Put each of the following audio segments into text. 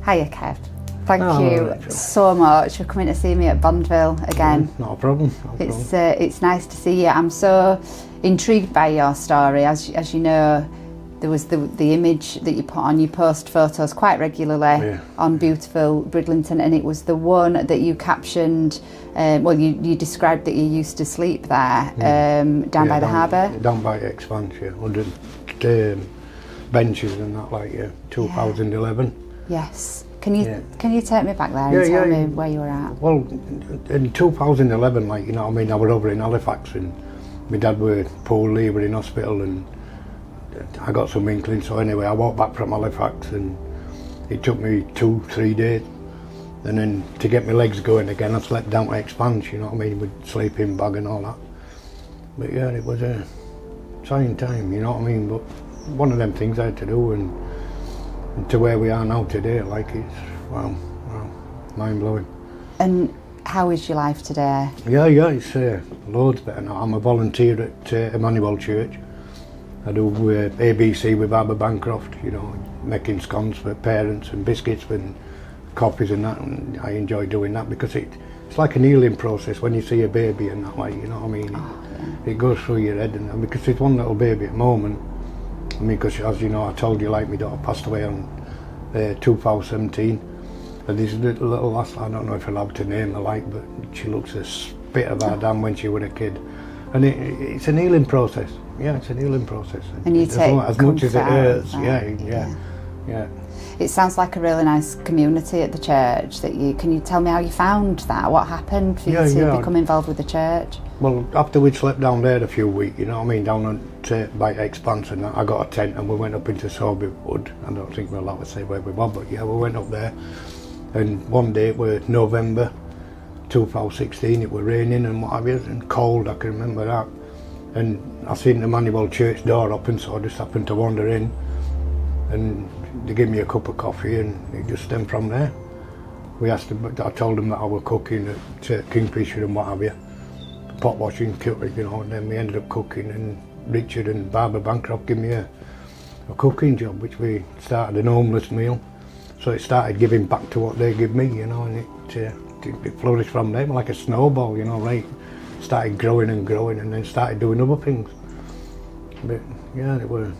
Hiya, Kev. Thank Oh, you right, sure. so much for coming to see me at Bondville again. Not a problem. It's nice to see you. I'm so intrigued by your story. As you know, there was the image that you put on. You post photos quite regularly on beautiful Bridlington, and it was the one that you captioned. You described that you used to sleep there down by the harbour. Down by Expanse, under benches and that, 2011. Yes. Can you take me back there and tell me where you were at? Well, in 2011, I was over in Halifax, and my dad were poorly, were in hospital, and I got some inkling. So anyway, I walked back from Halifax, and it took me 2-3 days. And then to get my legs going again, I slept down to Expanse, with sleeping bag and all that. But yeah, it was a trying time, but one of them things I had to do, and to where we are now today, it's mind-blowing. And how is your life today? Yeah, it's loads better now. I'm a volunteer at Emmanuel Church. I do ABC with Barbara Bancroft, making scones for parents and biscuits and coffees and that, and I enjoy doing that because it's like an healing process when you see a baby and that, It goes through your head, and because there's one little baby at the moment. Because as you know, I told you, my daughter passed away on 2017, and this little lass, I don't know if I'm allowed to name her, but she looks a spit of her dam when she was a kid, and it's an healing process. Yeah, it's an healing process. And you take as much as it hurts. Yeah. It sounds like a really nice community at the church. Can you tell me how you found that? What happened for you to become involved with the church? Well, after we'd slept down there a few weeks, down by Expanse and that, I got a tent and we went up into Sorby Wood. I don't think we're allowed to say where we were, but we went up there. And one day, it was November 2016, it was raining and what have you, and cold, I can remember that. And I seen the Emmanuel Church door open, so I just happened to wander in. And they gave me a cup of coffee, and it just stemmed from there. I told them that I was cooking at Kingfisher and what have you. Pot washing, and then we ended up cooking, and Richard and Barbara Bancroft gave me a cooking job, which we started an homeless meal. So it started giving back to what they give me, and it flourished from there like a snowball, started growing and growing, and then started doing other things. But it was,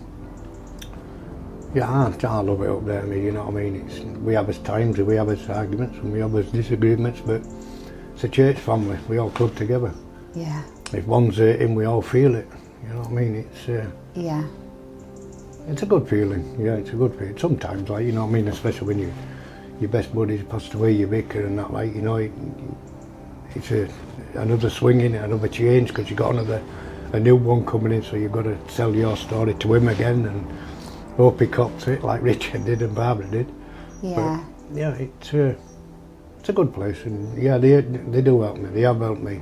I love it up there, we have our times, we have our arguments, and we have our disagreements, but it's a church family, we all club together. Yeah. If one's hurting, we all feel it. It's a good feeling. Yeah, it's a good feeling. Sometimes, especially when your best buddies passed away, your vicar and that, it's another swing in it, another change, because you got a new one coming in, so you've got to tell your story to him again, and hope he cops it like Richard did and Barbara did. Yeah. But, it's a good place, and they do help me. They have helped me.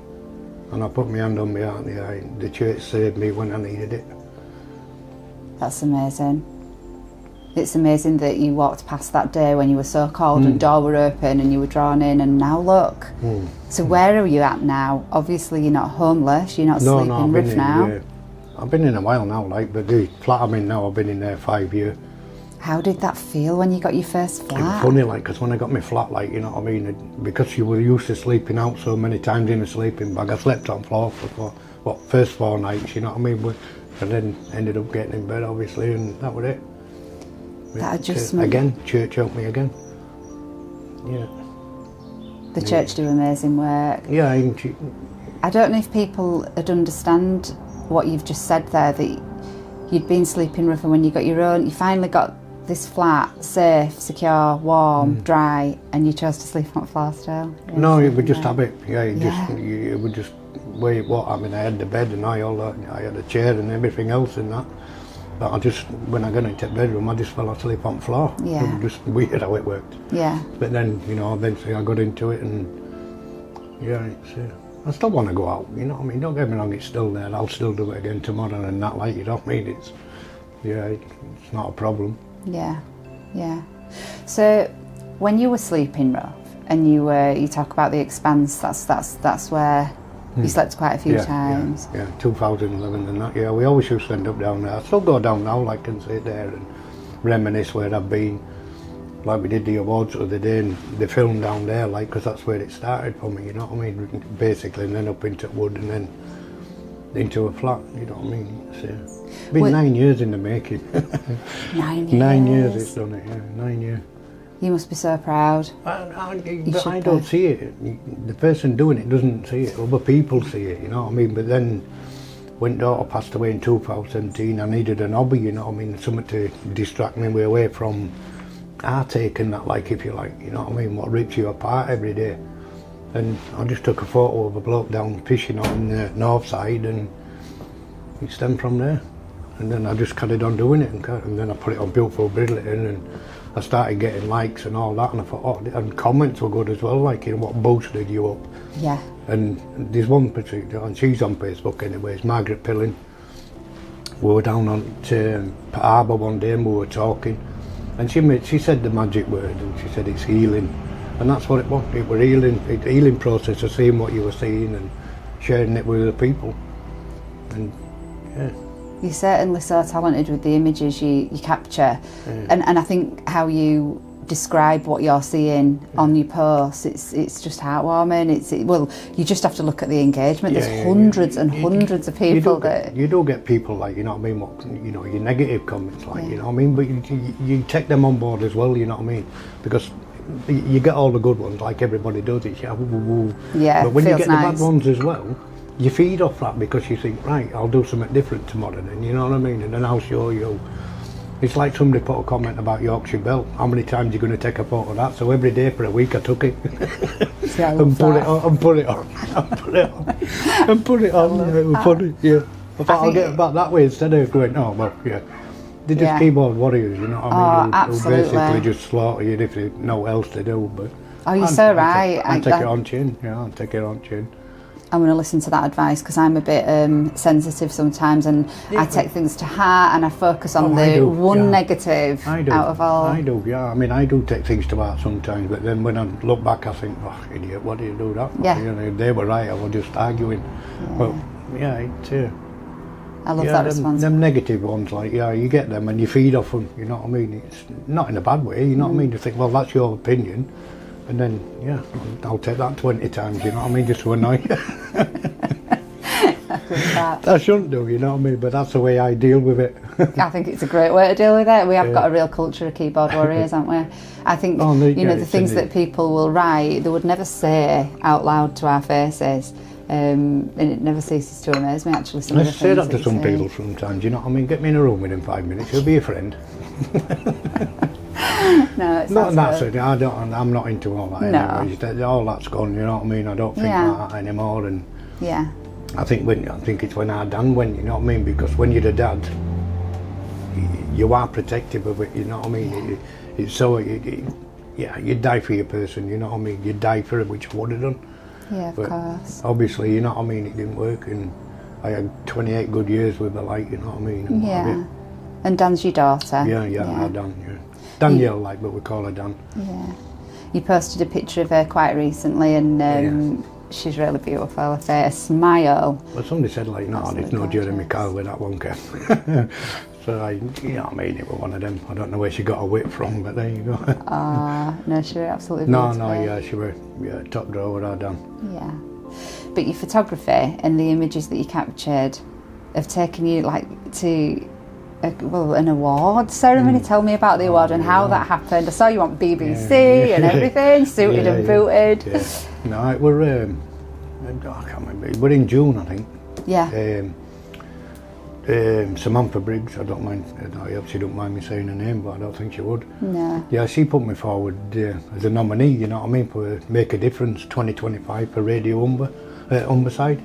And I put my hand on my heart, the church saved me when I needed it. That's amazing. It's amazing that you walked past that day when you were so cold and door were open and you were drawn in, and now look. So where are you at now? Obviously you're not homeless, you're not sleeping roof now. I've been in a while now, but the flat I'm in now, I've been in there 5 years. How did that feel when you got your first flat? It was funny, because when I got my flat, because you were used to sleeping out so many times in a sleeping bag, I slept on floor for first 4 nights, and then ended up getting in bed, obviously, and that was it. That adjustment. Again, church helped me again. Yeah. The church do amazing work. Yeah. I don't know if people would understand what you've just said there, that you'd been sleeping rough, and when you got your own, you finally got this flat, safe, secure, warm, dry, and you chose to sleep on the floor still. No, it would just habit. It would just I had the bed and I had a chair and everything else in that. But when I got into the bedroom, I just fell asleep on the floor. Yeah. It was just weird how it worked. Yeah. But then, eventually I got into it, and I still want to go out, don't get me wrong, it's still there. I'll still do it again tomorrow and that, it's not a problem. Yeah. So when you were sleeping rough and you talk about the Expanse, that's where you slept quite a few times. Yeah, 2011 and that, we always used to end up down there. I still go down now, and sit there and reminisce where I've been. like we did the awards the other day, and the film down there, like, because that's where it started for me, you know what I mean, basically, and then up into wood, and then into a flat, you know what I mean. It's been 9 years in the making. 9 years? 9 years it's done it, yeah, 9 years. You must be so proud. But I don't see it. The person doing it doesn't see it. Other people see it, you know what I mean. But then, when daughter passed away in 2017, I needed an hobby, you know what I mean, something to distract me away from heartache and that, like, if you like, you know what I mean, what rips you apart every day. And I just took a photo of a bloke down fishing on the north side, and it stemmed from there. And then I just carried on doing it, and then I put it on Beautiful Bridlington, and I started getting likes and all that, and I thought, oh, and comments were good as well, like, you know, what boosted you up. Yeah. And there's one particular, and she's on Facebook anyway, it's Margaret Pilling. We were down on to Harbour one day and we were talking, and she said the magic word, and she said it's healing. And that's what it was. It was healing process of seeing what you were seeing and sharing it with the people. And yeah. You're certainly so talented with the images you capture. Yeah. And I think how you describe what you're seeing on your posts, it's just heartwarming. Well, you just have to look at the engagement. There's hundreds and hundreds of people you do get people, like, you know what I mean, what, you know, your negative comments, like, you know what I mean, but you take them on board as well, you know what I mean, because you get all the good ones, like everybody does it. Yeah, but when you get the bad ones as well, you feed off that, because you think, right, I'll do something different tomorrow then, you know what I mean, and then I'll show you. It's like somebody put a comment about Yorkshire Bell. How many times are you going to take a photo of that? So every day for a week I took it. and put it on, and put it on, and put it on, and put it on, yeah. I thought I'll get it back that way instead of going, oh, well, yeah. They're just keyboard warriors, you know what I mean? Who basically just slaughter you if they know what else to do. But you're so right. I take it on chin, I'll take it on chin. I'm going to listen to that advice, because I'm a bit sensitive sometimes, and I take things to heart, and I focus on negative out of all. I do, yeah. I mean, I do take things to heart sometimes, but then when I look back, I think, oh, idiot, what did you do that for? Yeah. You know, they were right, I was just arguing. Yeah. But yeah, it's I love that response. Them negative ones, like, you get them and you feed off them, you know what I mean? It's not in a bad way, you know what I mean? You think, well, that's your opinion. And then, I'll take that 20 times, you know what I mean, just to annoy you. I shouldn't do, you know what I mean, but that's the way I deal with it. I think it's a great way to deal with it. We have got a real culture of keyboard warriors, haven't we? I think, the things that people will write, they would never say out loud to our faces. And it never ceases to amaze me, actually. I say that to some people sometimes, you know what I mean, get me in a room within 5 minutes, you'll be a friend. No, it's not that's it. I'm not into all that anyway. All that's gone, you know what I mean. I don't think that anymore. And I think it's when our dad went, you know what I mean, because when you're a dad, you are protective of it, you know what I mean. It's so you'd die for your person, you know what I mean. You'd die for it, which I would have done. Yeah, of course. Obviously, you know what I mean. It didn't work, and I had 28 good years with the light, you know what I mean. And And Dan's your daughter. Yeah, Dan, Danielle, like, but we call her Dan. Yeah. You posted a picture of her quite recently, and she's really beautiful. Her face, smile. Well, somebody said, like, no, there's no Jeremy Kyle with that one, Kev. So, you know what I mean, it was one of them. I don't know where she got her wit from, but there you go. No, she was absolutely beautiful. She was top drawer with her Dan. Yeah. But your photography and the images that you captured have taken you, like, to an award ceremony. Tell me about the award and how that happened. I saw you on BBC and everything, suited and booted. Yeah. No, I can't remember. We're in June, I think. Yeah. Samantha Briggs, I don't mind. I obviously don't mind me saying her name, but I don't think she would. No. Yeah, she put me forward as a nominee. You know what I mean, for Make a Difference 2025 for Radio Humberside.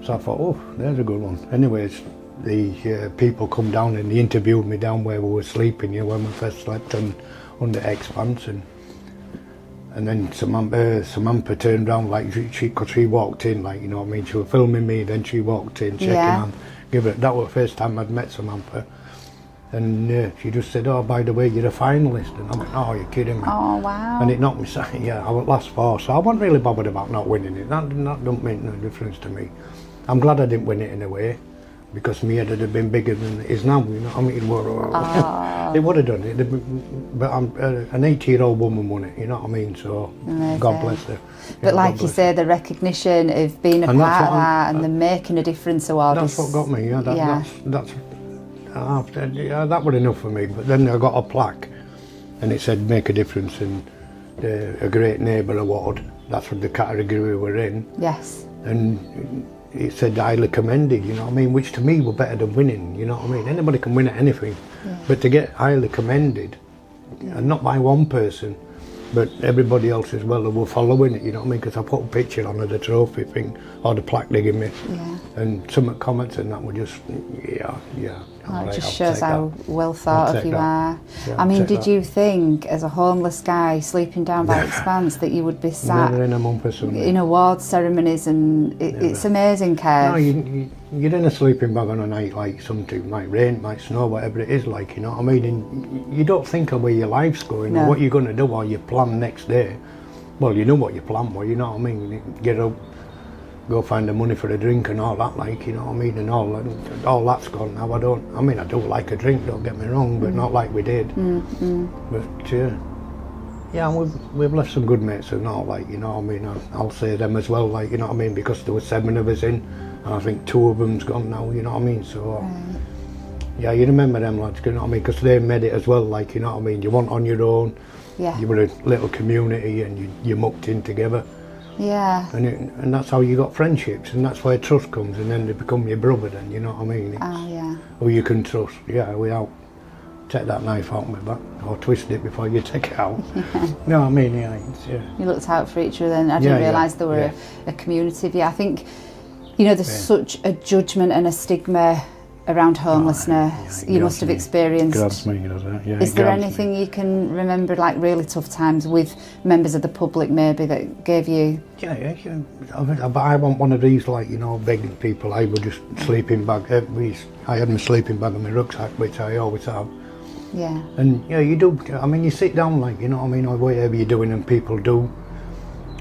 So I thought, oh, there's a good one. Anyways, the people come down and they interviewed me down where we were sleeping, when we first slept on the Expanse, and then Samantha turned around, like, because she walked in, like, you know what I mean, she was filming me, then she walked in, checking on, that was the first time I'd met Samantha, and she just said, oh, by the way, you're a finalist, and I went, oh, you're kidding me. Oh, wow. And it knocked me, I was last 4, so I wasn't really bothered about not winning it, that don't make no difference to me. I'm glad I didn't win it in a way. because my head would have been bigger than it is now, you know what I mean? It would have done it, but I'm an 80-year-old woman won it, you know what I mean? So Amazing. God bless her. But like you say, the recognition of being a part of that and the making a difference award. That's what got me. Yeah, that was enough for me. But then I got a plaque, and it said "Make a Difference" and a Great Neighbour Award. That's what the category we were in. Yes. And it said highly commended. You know what I mean? Which to me were better than winning. You know what I mean? Anybody can win at anything, but to get highly commended, and not by one person, but everybody else as well who were following it, you know what I mean? Because I put a picture on of the trophy thing, or the plaque they give me, and some comments and that were just, Well, it just shows how well thought of you are. Yeah, I mean, did you think, as a homeless guy sleeping down by Expanse, that you would be sat in awards ceremonies? And it's amazing, Kev. No, you're in a sleeping bag on a night like something, might rain, might snow, whatever it is like, you know what I mean? And you don't think of where your life's going or what you're going to do or you plan next day. Well, you know what you plan for, you know what I mean? You get up, go find the money for a drink and all that, like, you know what I mean? And all that's gone now. I do like a drink, don't get me wrong, but not like we did. But yeah, we've left some good mates and all, like, you know what I mean? I'll say them as well, like, you know what I mean? Because there were 7 of us in, and I think 2 of them's gone now, you know what I mean? So yeah, you remember them lads, you know what I mean? Because they made it as well, like, you know what I mean? You weren't on your own. Yeah. You were a little community and you mucked in together. Yeah. And that's how you got friendships, and that's where trust comes, and then they become your brother then, you know what I mean? Who you can trust, without take that knife out of my back, or twist it before you take it out. You know what I mean? You looked out for each other, and I didn't realise there were a community of you. I think, you know, there's such a judgment and a stigma around homelessness. You must have experienced. Is there anything you can remember, like really tough times with members of the public maybe that gave you? But I want one of these, like, you know, begging people. I would just sleeping bag. I had my sleeping bag in my rucksack, which I always have. Yeah. And you do. I mean, you sit down, like, you know what I mean, or whatever you're doing, and people do.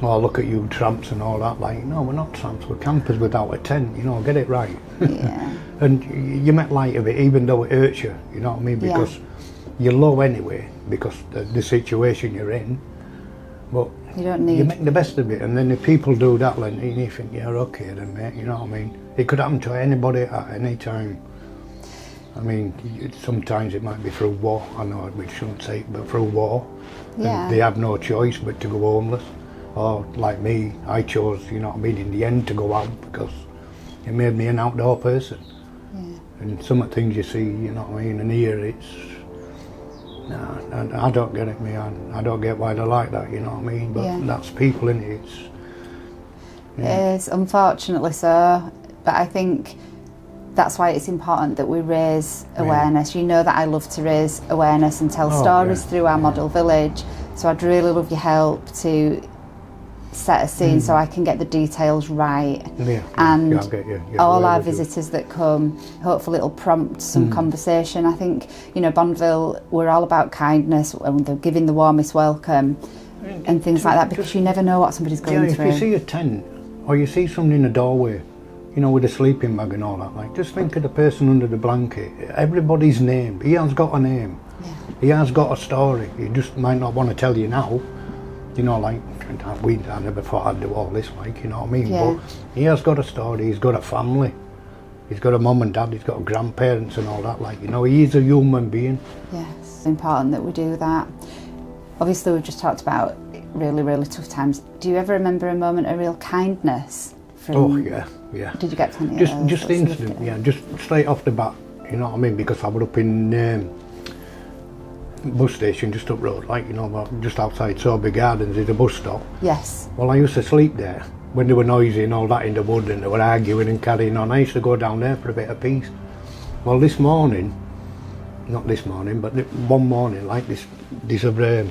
Oh, look at you tramps and all that. Like, no, we're not tramps, we're campers without a tent, you know, get it right. Yeah. And you make light of it, even though it hurts you, you know what I mean? Because you're low anyway, because the situation you're in. But you don't need. You make the best of it, and then if people do that, then you think you're okay then, mate, you know what I mean? It could happen to anybody at any time. I mean, sometimes it might be through war, I know we shouldn't say it, but through war. Yeah. They have no choice but to go homeless. Or like me, I chose, you know what I mean, in the end to go out because it made me an outdoor person. Yeah. And some of the things you see, you know what I mean, and here it's, I don't get it, man. I don't get why they're like that, you know what I mean, but that's people, innit? It is, unfortunately so, but I think that's why it's important that we raise awareness. You know that I love to raise awareness and tell stories through our model village, so I'd really love your help to set a scene so I can get the details right. And I'll get you. all our visitors that come, hopefully it'll prompt some conversation. I think, you know, Bondville, we're all about kindness and giving the warmest welcome and things like that, because you never know what somebody's going through. If you see a tent or you see somebody in the doorway, you know, with a sleeping bag and all that, like, just think of the person under the blanket. Everybody's name. He has got a name. He has got a story. He just might not want to tell you now. You know, like, I never thought I'd do all this, like, you know what I mean? But he has got a story, he's got a family, he's got a mum and dad, he's got grandparents and all that, like, you know, he is a human being. Yes, it's important that we do that. Obviously, we've just talked about really, really tough times. Do you ever remember a moment of real kindness from... Oh, yeah. Did you get plenty of those? Just instant, just straight off the bat, you know what I mean? Because I was up in... bus station just up road, like, you know, just outside Sober Gardens is a bus stop. Yes. Well, I used to sleep there when they were noisy and all that in the wood and they were arguing and carrying on. I used to go down there for a bit of peace. Well, this morning, not this morning, but one morning, like there's a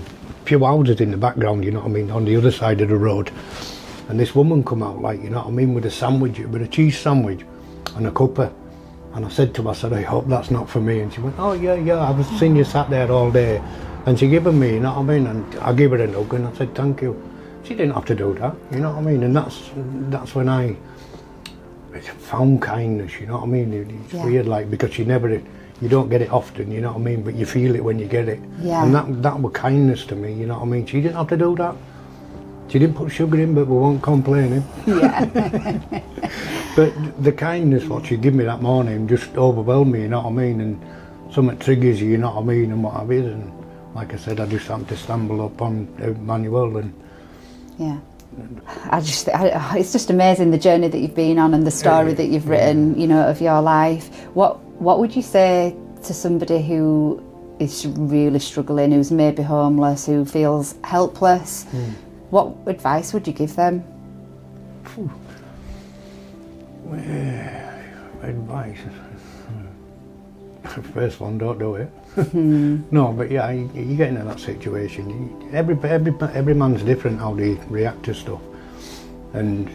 few houses in the background, you know what I mean, on the other side of the road. And this woman come out, like, you know what I mean, with a sandwich, with a cheese sandwich and a cuppa. And I said to her, I said, I hope that's not for me. And she went, oh yeah, I've seen you sat there all day. And she gave me, you know what I mean? And I gave her a hug and I said, thank you. She didn't have to do that, you know what I mean? And that's when I it's found kindness, you know what I mean? It's Yeah. weird, like, because you don't get it often, you know what I mean? But you feel it when you get it. Yeah. And that was kindness to me, you know what I mean? She didn't have to do that. She didn't put sugar in, but we weren't complaining. Yeah. But the kindness what she gave me that morning just overwhelmed me, you know what I mean? And something triggers you, you know what I mean, and what have you. And like I said, I just happened to stumble upon Emmanuel, and Yeah. It's just amazing the journey that you've been on and the story that you've written, you know, of your life. What would you say to somebody who is really struggling, who's maybe homeless, who feels helpless? What advice would you give them? Advice. First one, don't do it. No, but yeah, you get into that situation. Every man's different how they react to stuff. And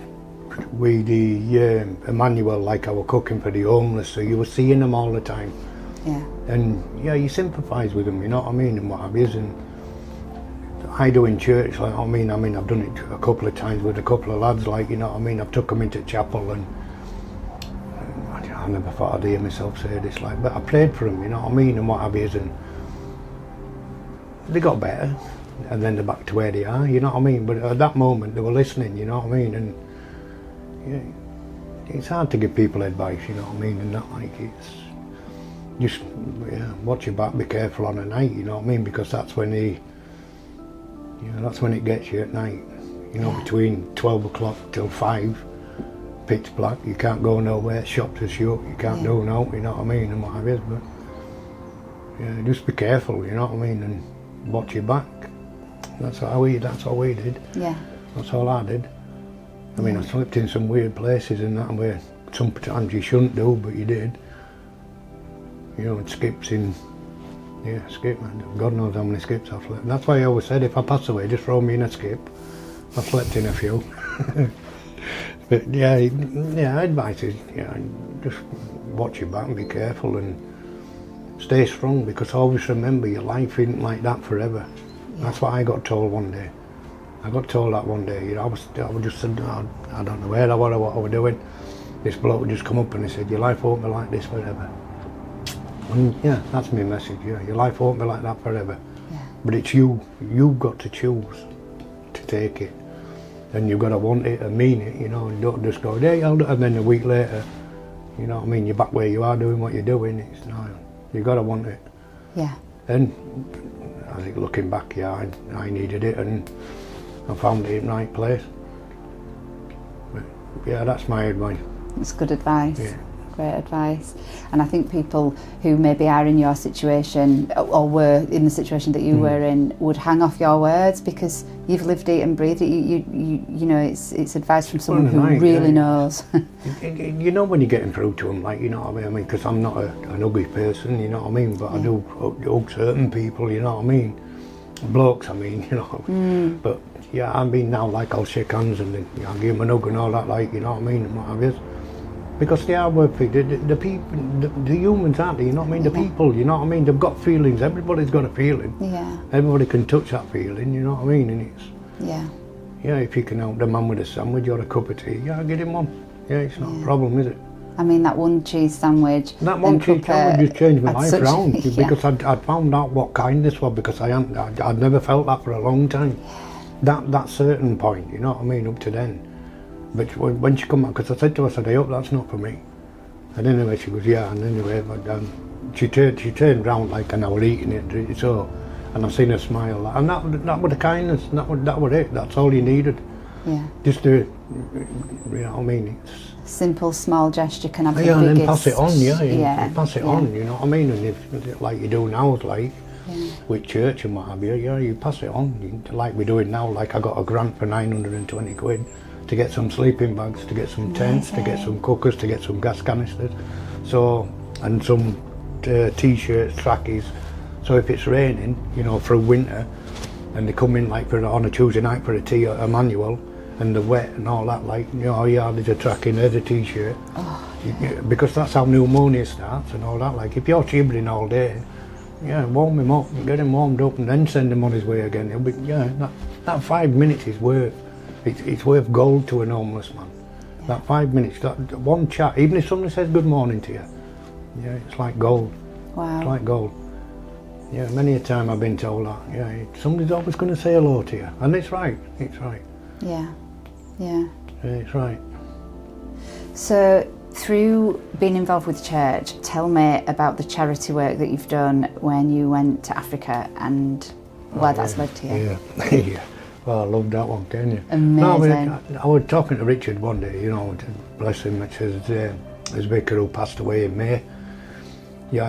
with the Emmanuel, like I was cooking for the homeless, so you were seeing them all the time. Yeah. And yeah, you sympathise with them, you know what I mean, and what have you. And I do in church, like I mean, I've done it a couple of times with a couple of lads, like, you know what I mean. I've took them into chapel, and I never thought I'd hear myself say this, like, but I prayed for them, you know what I mean, and what have you, and they got better, and then they're back to where they are, you know what I mean. But at that moment, they were listening, you know what I mean, and yeah, it's hard to give people advice, you know what I mean, and not like it's just watch your back, be careful on a night, you know what I mean, because that's when that's when it gets you at night, you know, between 12 o'clock till 5. Pitch black, you can't go nowhere, shops are shut, you can't do no, you know what I mean, and what have you. But yeah, just be careful, you know what I mean, and watch your back. That's all we did. Yeah. That's all I did. I mean, I slipped in some weird places and that, where sometimes you shouldn't do, but you did. You know, and skips in, skip, God knows how many skips I've slept. That's why I always said, if I pass away, just throw me in a skip. I've slept in a few. But yeah, advice is, just watch your back and be careful and stay strong, because always remember your life isn't like that forever. That's what I got told one day. I got told that one day, you know, I was just said, I don't know where I was or what I was doing. This bloke would just come up and he said, your life won't be like this forever. And yeah, that's my message, your life won't be like that forever. Yeah. But it's you've got to choose to take it. And you've got to want it and mean it, you know, and don't just go, and then a week later, you know what I mean, you're back where you are doing what you're doing. It's no, you've got to want it. Yeah. And I think looking back, I needed it, and I found it in the right place. But yeah, that's my advice. It's good advice. Yeah. Great advice. And I think people who maybe are in your situation, or were in the situation that you were in, would hang off your words, because you've lived it and breathed it. You know, it's advice from someone who really knows. You know when you're getting through to them, like, you know what I mean, because I'm not an ugly person, you know what I mean, but I do hug certain people, you know what I mean, blokes, I mean, you know. But yeah, I mean, now, like, I'll shake hands and then I'll give them a hug and all that, like, you know what I mean, and what have you. Because they are worth it. The people, the humans, aren't they? You know what I mean? The people, you know what I mean? They've got feelings. Everybody's got a feeling. Yeah. Everybody can touch that feeling, you know what I mean? And it's, if you can help the man with a sandwich or a cup of tea, get him one. Yeah, it's not a problem, is it? I mean, that one cheese sandwich. That one cheese sandwich just changed my life around, because I'd found out what kindness was, because I'd never felt that for a long time. That certain point, you know what I mean, up to then. But when she come back, because I said to her, I hope that's not for me. And anyway, she goes, yeah, and anyway, but she turned round, like, and I was eating it, so, and I've seen her smile, and that was the kindness, that was it, that's all you needed. Yeah. Just to, you know what I mean, it's... Simple, small gesture can have the biggest... and then pass it on, you pass it on, you know what I mean, and if, like you do now, like, with church and what have you, you pass it on, like we're doing now, like I got a grant for 920 quid, to get some sleeping bags, to get some tents, to get some cookers, to get some gas canisters, so, and some t-shirts, trackies. So if it's raining, you know, through winter, and they come in like on a Tuesday night for a tea or a manual, and they're wet and all that, like, you know, there's a trackie, there's a t-shirt. Because that's how pneumonia starts and all that. Like, if you're shivering all day, warm him up, get him warmed up, and then send him on his way again. He'll be, that 5 minutes is worth. It's worth gold to an homeless man. That 5 minutes, that one chat, even if somebody says good morning to you, yeah, it's like gold. Wow. It's like gold. Yeah, many a time I've been told that. Yeah, somebody's always going to say hello to you, and it's right. It's right. Yeah. Yeah. Yeah, it's right. So, through being involved with church, tell me about the charity work that you've done when you went to Africa and where that's led to you. Yeah, yeah. Well, I love that one, can you? Amazing. No, I was talking to Richard one day, you know, bless him, which is his vicar who passed away in May. Yeah,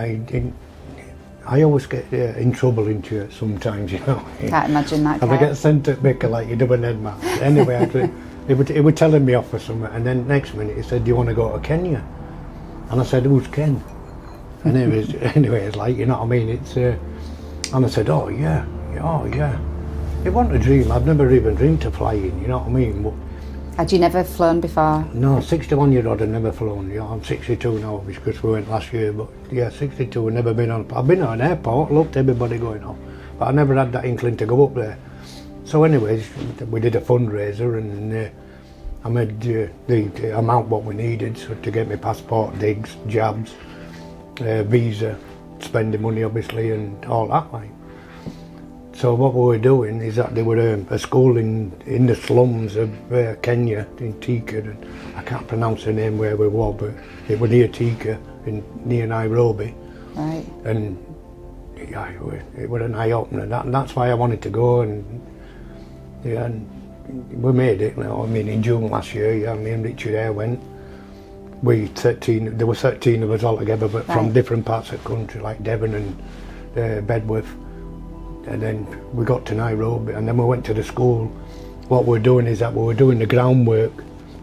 I always get in trouble in church sometimes, you know. Can't imagine that. And I get sent to vicar like you do an headmaster. Anyway, he was telling me off for something, and then next minute he said, "Do you want to go to Kenya?" And I said, "Who's Ken?" And anyway, it's like, you know what I mean? It's and I said, "Oh yeah, oh yeah." It wasn't a dream. I've never even dreamed of flying. You know what I mean? But had you never flown before? no, 61-year-old had never flown. Yeah, I'm 62 now because we went last year. But yeah, 62. I've never been on. I've been on an airport, looked everybody going off, but I never had that inkling to go up there. So, anyways, we did a fundraiser and I made the amount what we needed so to get my passport, digs, jabs, visa, spending money obviously, and all that like. So what we were doing is that there were a school in the slums of Kenya, in Tika, and I can't pronounce the name where we were, but it was near Tika, near Nairobi. Right. And yeah, it was an eye-opener, and that's why I wanted to go, and yeah, and we made it. You know, I mean, in June last year, yeah, me and Richard Eyre went. There were 13 of us altogether, but from different parts of the country, like Devon and Bedworth. And then we got to Nairobi, and then we went to the school. What we're doing is that we were doing the groundwork.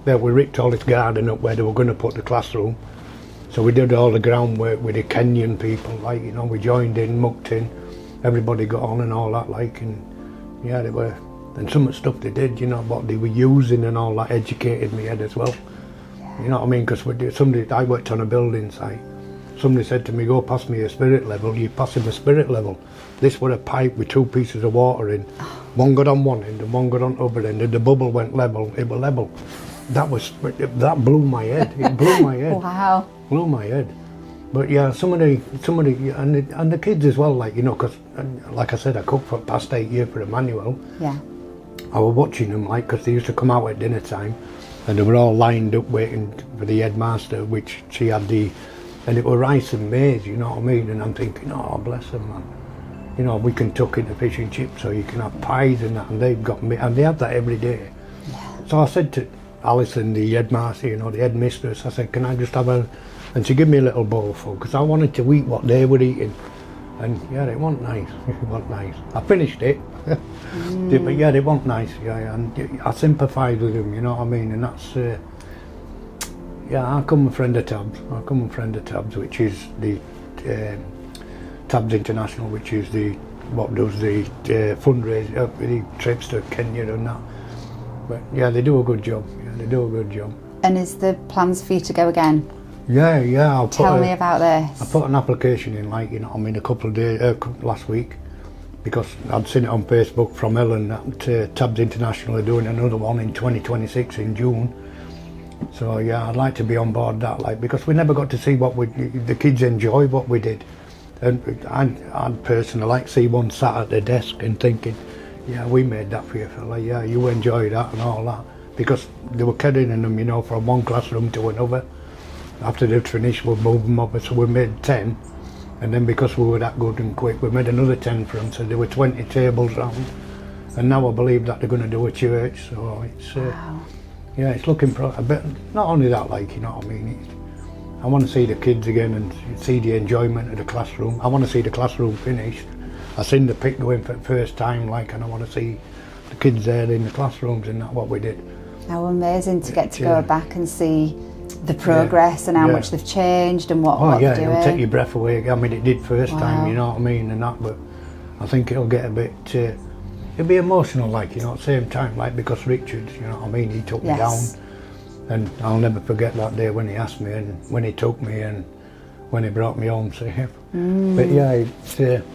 There we ripped all this garden up where they were going to put the classroom. So we did all the groundwork with the Kenyan people, like, you know, we joined in, mucked in, everybody got on and all that, like, and yeah, they were, and some of the stuff they did, you know, what they were using and all that educated me head as well. Yeah. You know what I mean? Because I worked on a building site. Somebody said to me, "Go pass me a spirit level." You pass him a spirit level. This was a pipe with 2 pieces of water in. One got on one end and one got on the other end, and the bubble went level. It was level. That blew my head. It blew my head. Wow. Blew my head. But yeah, somebody, and the kids as well, like, you know, because like I said, I cooked for past 8 years for Emmanuel. Yeah. I was watching them, like, because they used to come out at dinner time, and they were all lined up waiting for the headmaster, which she had and it was rice and maize, you know what I mean? And I'm thinking, oh, bless them, man. You know, we can tuck into fish and chips, so you can have pies and that, and they've got me, and they have that every day. Yeah. So I said to Alison, the headmaster, you know, the headmistress, I said, can I just have and she gave me a little bowl full, because I wanted to eat what they were eating. And yeah, it wasn't nice, it wasn't nice. I finished it, but yeah, it wasn't nice, yeah, and I sympathise with them, you know what I mean, and that's, yeah, I come a friend of Tabs, which is the Tabs International, which is what does the fundraising, the trips to Kenya and that. But yeah, they do a good job. Yeah, they do a good job. And is there plans for you to go again? Yeah. Tell me about this. I put an application in, like, you know, I mean, a couple of days last week, because I'd seen it on Facebook from Ellen that Tabs International are doing another one in 2026 in June. So yeah, I'd like to be on board that, like, because we never got to see what the kids enjoy what we did, and I'd personally like to see one sat at the desk and thinking, yeah, we made that for you, fella. Yeah, you enjoy that and all that, because they were carrying them, you know, from one classroom to another. After they'd finished, we'd move them over, so we made 10, and then because we were that good and quick, we made another 10 for them. So there were 20 tables round, and now I believe that they're going to do a church. So it's. Wow. Yeah, it's looking a bit. Not only that, like, you know what I mean. I want to see the kids again and see the enjoyment of the classroom. I want to see the classroom finished. I seen the pick going for the first time, like, and I want to see the kids there in the classrooms and that's what we did. How amazing to get to go back and see the progress and how much they've changed and what they're doing. It'll take your breath away. I mean, it did first time, you know what I mean, and that. But I think it'll get a bit. It'll be emotional, like, you know, at the same time, like, because Richard, you know what I mean, he took me down, and I'll never forget that day when he asked me and when he took me and when he brought me home safe. But yeah, it's, and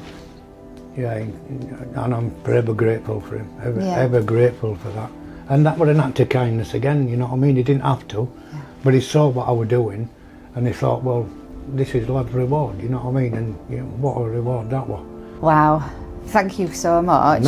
I'm forever grateful for him, ever grateful for that. And that was an act of kindness again, you know what I mean? He didn't have to, but he saw what I was doing, and he thought, well, this is lad's reward, you know what I mean? And you know, what a reward that was. Wow. Thank you so much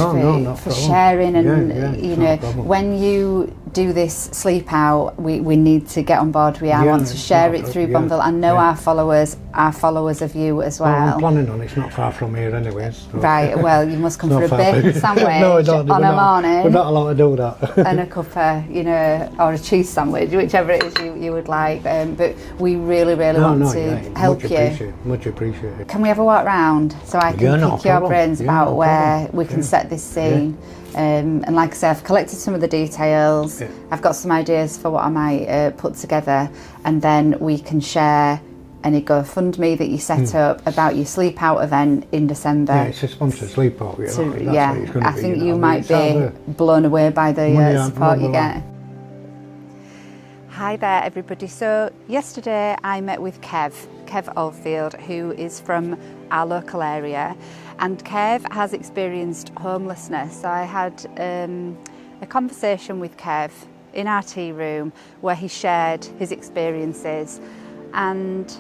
for sharing, and you know, when you do this sleep out, we need to get on board. I want to share it through Bondville. I know our followers of you as well. I'm planning on it. It's not far from here anyways. So. Right, well, you must come for a bacon sandwich on a morning. We're not allowed to do that. And a cuppa, you know, or a cheese sandwich, whichever it is you would like. But we really want to help you. Much appreciated. Can we have a walk round so I can pick your brains about where we can set this scene? And like I say, I've collected some of the details. I've got some ideas for what I might put together, and then we can share any GoFundMe that you set up about your sleep out event in December. Yeah, it's a sponsored sleep out. I think you might be blown away by the support you get. Hi there everybody. So yesterday I met with Kev Oldfield, who is from our local area, and Kev has experienced homelessness. So I had a conversation with Kev in our tea room where he shared his experiences and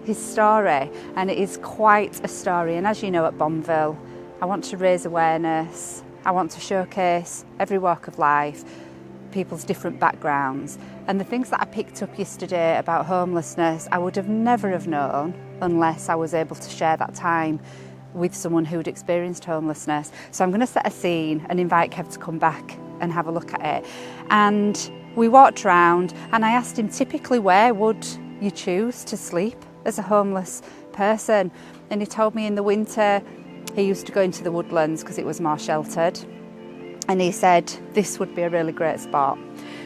his story, and it is quite a story. And as you know, at Bondville, I want to raise awareness, I want to showcase every walk of life, people's different backgrounds, and the things that I picked up yesterday about homelessness I would have never have known unless I was able to share that time with someone who'd experienced homelessness. So I'm going to set a scene and invite Kev to come back and have a look at it. And we walked around and I asked him, typically where would you choose to sleep as a homeless person? And he told me in the winter he used to go into the woodlands because it was more sheltered, and he said this would be a really great spot.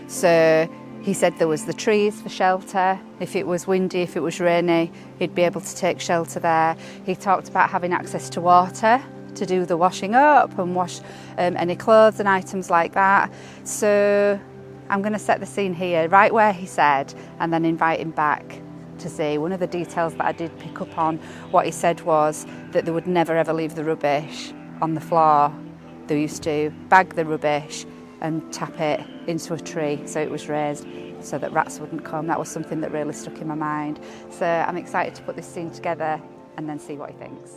So he said there was the trees for shelter. If it was windy, if it was rainy, he'd be able to take shelter there. He talked about having access to water to do the washing up and wash any clothes and items like that. So I'm going to set the scene here, right where he said, and then invite him back to see. One of the details that I did pick up on, what he said was that they would never ever leave the rubbish on the floor. They used to bag the rubbish and tap it into a tree so it was raised so that rats wouldn't come. That was something that really stuck in my mind. So I'm excited to put this scene together and then see what he thinks.